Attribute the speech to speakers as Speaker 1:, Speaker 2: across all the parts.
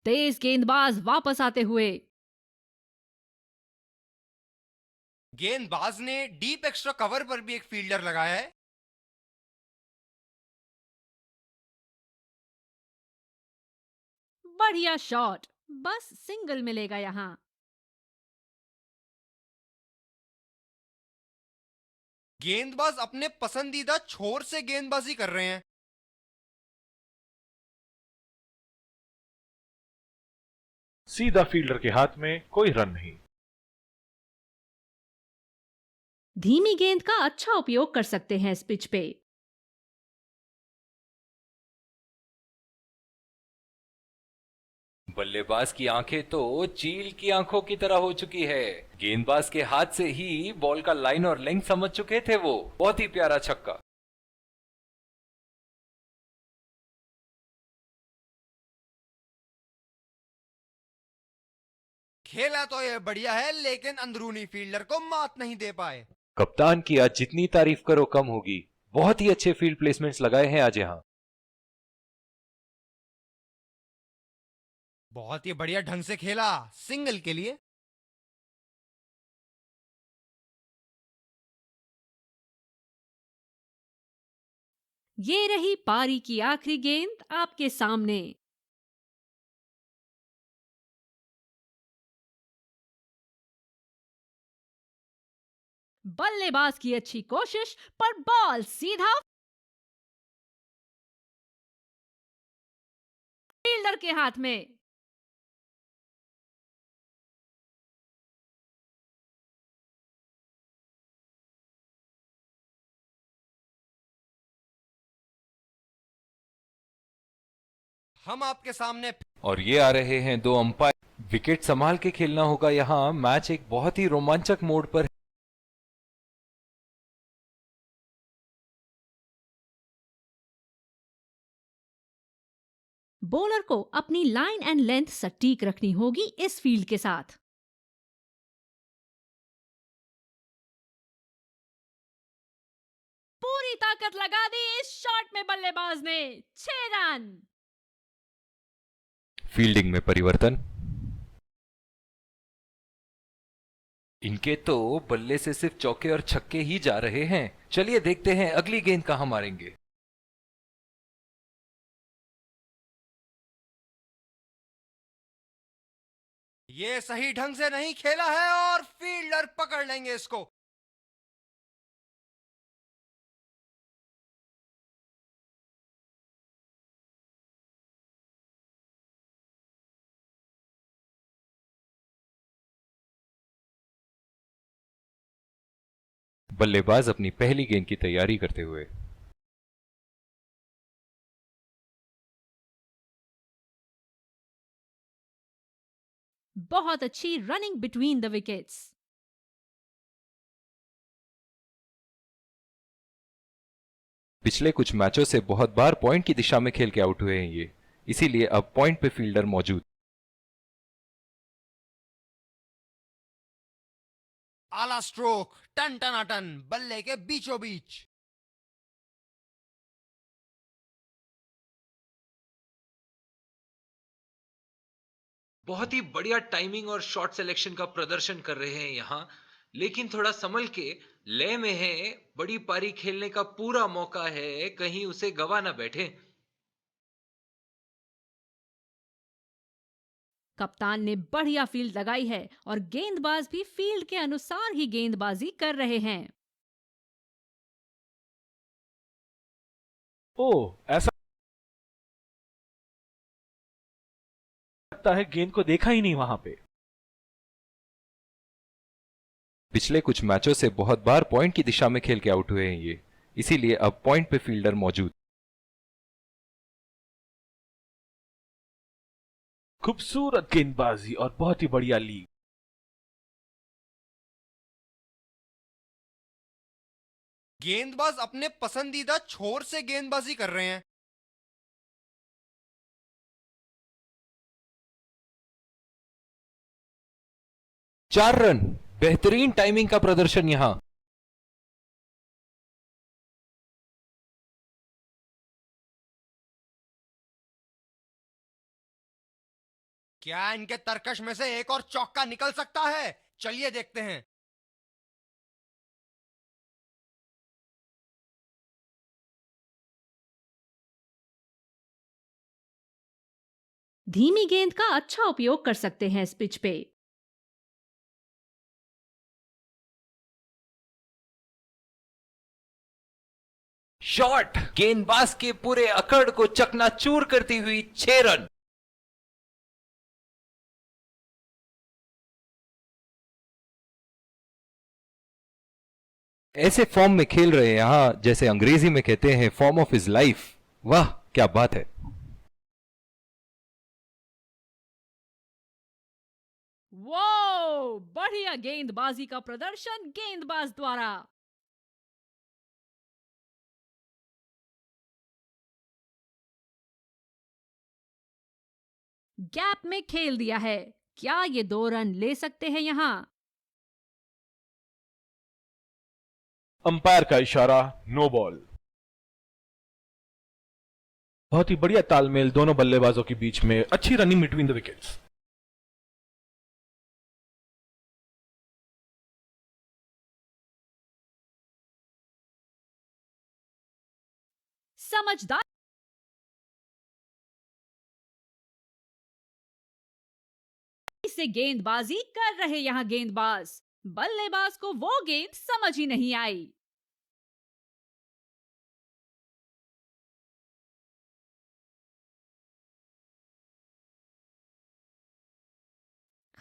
Speaker 1: तेज गेंदबाज वापस आते हुए।
Speaker 2: गेंदबाज ने डीप एक्स्ट्रा कवर पर भी एक फील्डर लगाया है।
Speaker 1: बढ़िया शॉट, बस सिंगल मिलेगा यहां।
Speaker 2: गेंदबाज अपने पसंदीदा छोर से गेंदबाजी कर रहे हैं।
Speaker 3: सीधा फील्डर के हाथ में, कोई रन नहीं।
Speaker 1: धीमी गेंद का अच्छा उपयोग कर सकते हैं इस पिच पे।
Speaker 4: बल्लेबाज की आंखें तो चील की आंखों की तरह हो चुकी है। गेंदबाज के हाथ से ही बॉल का लाइन और लेंथ समझ चुके थे वो। बहुत ही प्यारा छक्का।
Speaker 2: खेला तो ये बढ़िया है, लेकिन अंदरूनी फील्डर को मात नहीं दे पाए।
Speaker 4: कप्तान की आज जितनी तारीफ करो कम होगी। बहुत ही अच्छे फील्ड प्लेसमेंट्स लगाए हैं आज यहां।
Speaker 2: बहुत ही बढ़िया ढंग से खेला, सिंगल के लिए।
Speaker 1: ये रही पारी की आखिरी गेंद आपके सामने। बल्लेबाज की अच्छी कोशिश, पर बॉल सीधा फील्डर के हाथ में।
Speaker 2: हम आपके सामने
Speaker 4: और ये आ रहे हैं दो अंपायर। विकेट संभाल के खेलना होगा यहां। मैच एक बहुत ही रोमांचक मोड पर।
Speaker 1: बॉलर को अपनी लाइन एंड लेंथ सटीक रखनी होगी इस फील्ड के साथ। पूरी ताकत लगा दी इस शॉट में बल्लेबाज ने। 6 रन।
Speaker 4: फील्डिंग में परिवर्तन। इनके तो बल्ले से सिर्फ चौके और छक्के ही जा रहे हैं। चलिए देखते हैं अगली गेंद कहां मारेंगे।
Speaker 2: ये सही ढंग से नहीं खेला है और फील्डर पकड़ लेंगे इसको।
Speaker 4: बल्लेबाज अपनी पहली गेंद की तैयारी करते हुए।
Speaker 1: बहुत अच्छी रनिंग बिटवीन द विकेट्स।
Speaker 4: पिछले कुछ मैचों से बहुत बार पॉइंट की दिशा में खेल के आउट हुए हैं ये। इसीलिए अब पॉइंट पे फील्डर मौजूद।
Speaker 2: आला स्ट्रोक, टन टनाटन, बल्ले के बीचों बीच।
Speaker 4: बहुत ही बढ़िया टाइमिंग और शॉट सिलेक्शन का प्रदर्शन कर रहे हैं यहां। लेकिन थोड़ा संभल के। लय में है। बड़ी पारी खेलने का पूरा मौका है, कहीं उसे गवा ना बैठे।
Speaker 1: कप्तान ने बढ़िया फील्ड लगाई है और गेंदबाज भी फील्ड के अनुसार ही गेंदबाजी कर रहे हैं।
Speaker 3: ओह, ऐसा लगता है गेंद को देखा ही नहीं वहां पे।
Speaker 4: पिछले कुछ मैचों से बहुत बार पॉइंट की दिशा में खेल के आउट हुए हैं ये। इसीलिए अब पॉइंट पे फील्डर मौजूद।
Speaker 3: खूबसूरत गेंदबाजी और बहुत ही बढ़िया लीग।
Speaker 2: गेंदबाज अपने पसंदीदा छोर से गेंदबाजी कर रहे हैं।
Speaker 4: 4 रन। बेहतरीन टाइमिंग का प्रदर्शन यहां।
Speaker 2: क्या इनके तरकश में से एक और चौका निकल सकता है? चलिए देखते हैं।
Speaker 1: धीमी गेंद का अच्छा उपयोग कर सकते हैं इस पिच पे।
Speaker 4: शॉट, गेंदबाज के पूरे अकड़ को चकनाचूर करती हुई 6 रन।
Speaker 5: ऐसे फॉर्म में खेल रहे हैं यहां, जैसे अंग्रेजी में कहते हैं फॉर्म ऑफ हिज लाइफ। वाह क्या बात है।
Speaker 1: वो बढ़िया गेंदबाजी का प्रदर्शन गेंदबाज द्वारा। गैप में खेल दिया है। क्या ये 2 रन ले सकते हैं यहां?
Speaker 3: अंपायर का इशारा, नो बॉल। बहुत ही बढ़िया तालमेल दोनों बल्लेबाजों के बीच में, अच्छी रनिंग बिटवीन द विकेट्स।
Speaker 1: समझदार से गेंदबाजी कर रहे यहां गेंदबाज। बल्लेबाज को वो गेंद समझ ही नहीं आई।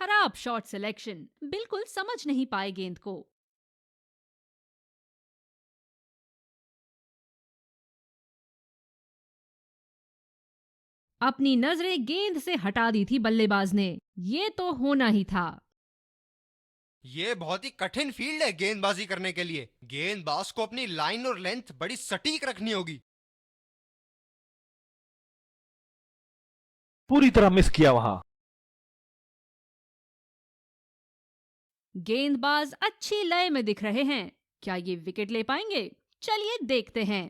Speaker 1: खराब शॉट सिलेक्शन, बिल्कुल समझ नहीं पाए गेंद को। अपनी नजरें गेंद से हटा दी थी बल्लेबाज ने। ये तो होना ही था।
Speaker 2: ये बहुत ही कठिन फील्ड है गेंदबाजी करने के लिए। गेंदबाज को अपनी लाइन और लेंथ बड़ी सटीक रखनी होगी।
Speaker 3: पूरी तरह मिस किया वहां।
Speaker 1: गेंदबाज अच्छी लय में दिख रहे हैं। क्या ये विकेट ले पाएंगे? चलिए देखते हैं।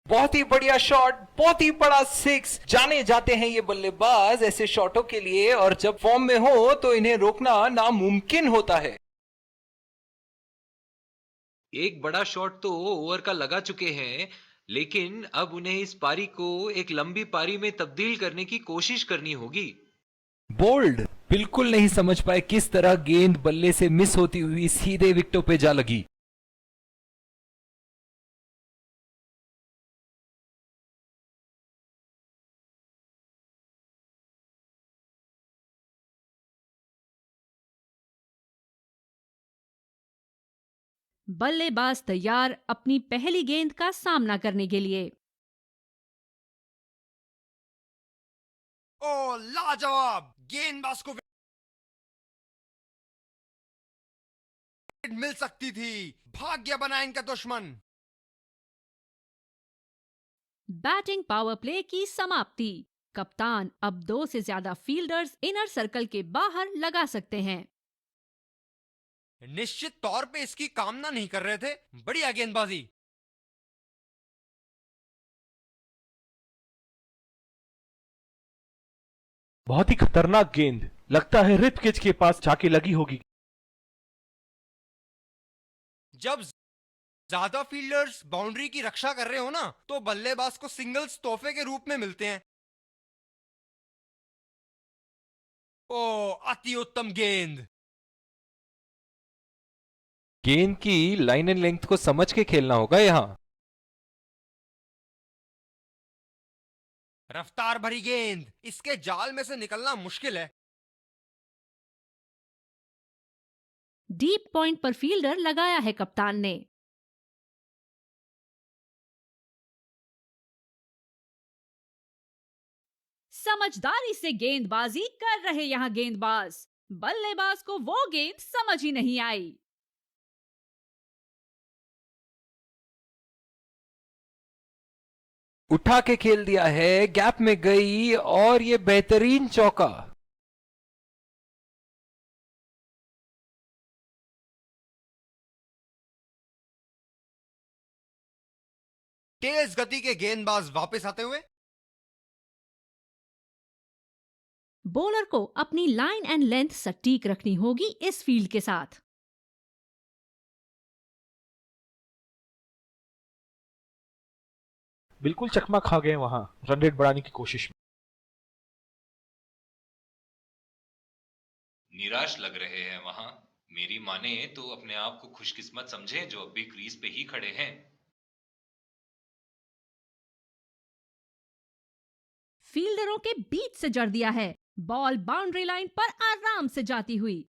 Speaker 4: बहुत ही बढ़िया शॉट, बहुत ही बड़ा 6। जाने जाते हैं ये बल्लेबाज ऐसे शॉटों के लिए, और जब फॉर्म में हो तो इन्हें रोकना नामुमकिन होता है। एक बड़ा शॉट तो ओवर का लगा चुके हैं, लेकिन अब उन्हें इस पारी को एक लंबी पारी में तब्दील करने की कोशिश करनी होगी।
Speaker 5: बोल्ड, बिल्कुल नहीं समझ पाए किस तरह गेंद बल्ले से मिस होती हुई सीधे विकेटों पे जा लगी।
Speaker 1: बल्लेबाज तैयार अपनी पहली गेंद का सामना करने के लिए।
Speaker 2: ओ लाजवाब! गेंदबाज को विकेट मिल सकती थी। भाग्य बना इनका दुश्मन।
Speaker 1: बैटिंग पावर प्ले की समाप्ति। कप्तान अब 2 से ज्यादा फील्डर्स इनर सर्कल के बाहर लगा सकते हैं।
Speaker 2: निश्चित तौर पे इसकी कामना नहीं कर रहे थे। बढ़िया गेंदबाजी।
Speaker 3: बहुत ही खतरनाक गेंद, लगता है रिप किच के पास जाके लगी होगी।
Speaker 2: जब ज्यादा फील्डर्स बाउंड्री की रक्षा कर रहे हो ना, तो बल्लेबाज को सिंगल्स तोहफे के रूप में मिलते हैं। ओ अति उत्तम गेंद।
Speaker 5: गेंद की लाइन एंड लेंथ को समझ के खेलना होगा यहां।
Speaker 2: रफ्तार भरी गेंद, इसके जाल में से निकलना मुश्किल है।
Speaker 1: डीप पॉइंट पर फील्डर लगाया है कप्तान ने। समझदारी से गेंदबाजी कर रहे यहां गेंदबाज। बल्लेबाज को वो गेंद समझ ही नहीं आई।
Speaker 5: उठा के खेल दिया है, गैप में गई और ये बेहतरीन चौका।
Speaker 2: तेज गति के गेंदबाज वापस आते हुए।
Speaker 1: बॉलर को अपनी लाइन एंड लेंथ सटीक रखनी होगी इस फील्ड के साथ।
Speaker 3: बिल्कुल चकमा खा गए वहां रन रेट बढ़ाने की कोशिश में।
Speaker 4: निराश लग रहे हैं वहां। मेरी माने तो अपने आप को खुशकिस्मत समझें जो अब भी क्रीज पे ही खड़े हैं।
Speaker 1: फील्डरों के बीच से जड़ दिया है, बॉल बाउंड्री लाइन पर आराम से जाती हुई।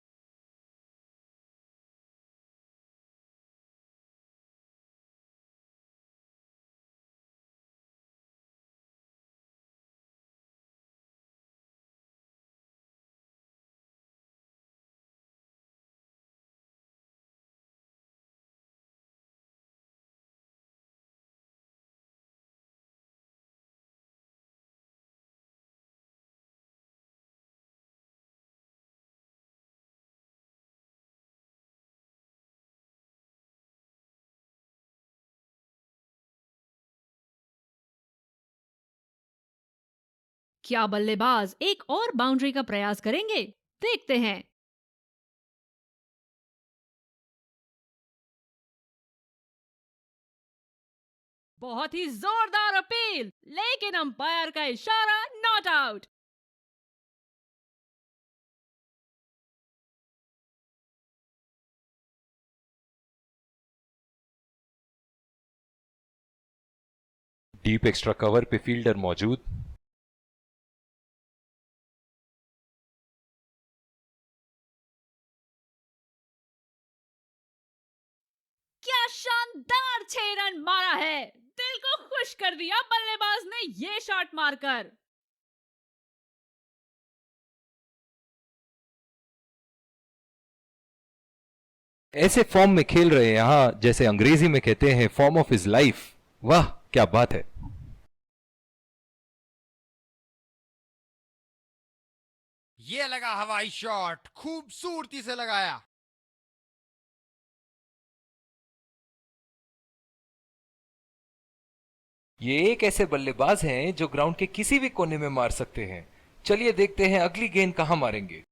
Speaker 1: क्या बल्लेबाज एक और बाउंड्री का प्रयास करेंगे? देखते हैं। बहुत ही जोरदार अपील, लेकिन अंपायर का इशारा not out.
Speaker 5: Deep extra cover पे फील्डर मौजूद।
Speaker 1: क्या शानदार 6 रन मारा है, दिल को खुश कर दिया बल्लेबाज ने ये शॉट मारकर।
Speaker 5: ऐसे फॉर्म में खेल रहे हैं यहां, जैसे अंग्रेजी में कहते हैं फॉर्म ऑफ हिज लाइफ। वाह क्या बात है।
Speaker 2: ये लगा हवाई शॉट, खूबसूरती से लगाया।
Speaker 5: ये एक ऐसे बल्लेबाज हैं जो ग्राउंड के किसी भी कोने में मार सकते हैं। चलिए देखते हैं अगली गेंद कहां मारेंगे।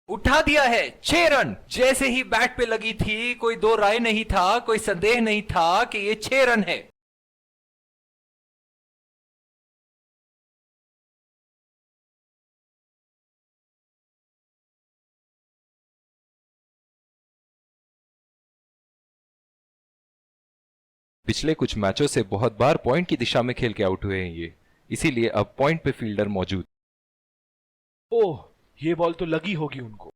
Speaker 5: उठा दिया है 6 रन। जैसे ही बैट पे लगी थी कोई दो राय नहीं था, कोई संदेह नहीं था कि ये 6 रन है। पिछले कुछ मैचों से बहुत बार पॉइंट की दिशा में खेल के आउट हुए हैं ये, इसीलिए अब पॉइंट पे फील्डर मौजूद।
Speaker 3: ओह, ये बॉल तो लगी होगी उनको।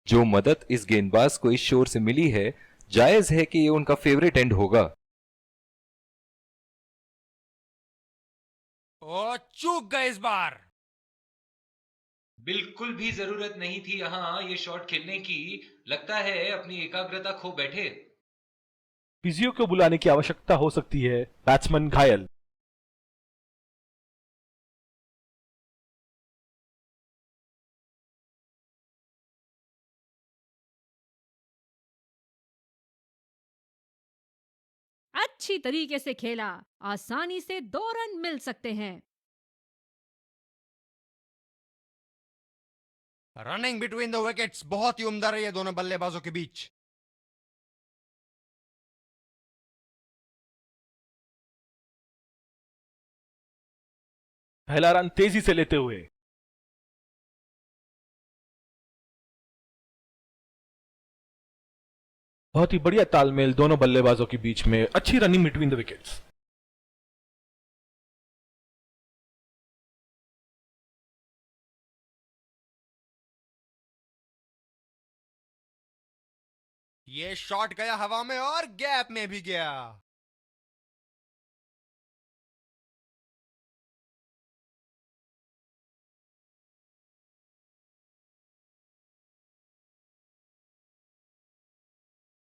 Speaker 5: जो मदद इस गेंदबाज को इस शोर से मिली है, जायज है कि ये उनका फेवरेट एंड होगा।
Speaker 2: ओ, चूक गए इस बार।
Speaker 4: बिल्कुल भी जरूरत नहीं थी यहां ये शॉट खेलने की। लगता है अपनी एकाग्रता खो बैठे।
Speaker 3: फिजियो को बुलाने की आवश्यकता हो सकती है, बैट्समैन घायल।
Speaker 1: अच्छी तरीके से खेला, आसानी से 2 रन मिल सकते हैं।
Speaker 2: रनिंग बिटवीन द विकेट्स बहुत ही उम्दा रही है दोनों बल्लेबाजों के बीच।
Speaker 3: पहला रन तेजी से लेते हुए। बहुत ही बढ़िया तालमेल दोनों बल्लेबाजों के बीच में, अच्छी रनिंग बिटवीन द विकेट्स।
Speaker 2: ये शॉट गया हवा में और गैप में भी गया।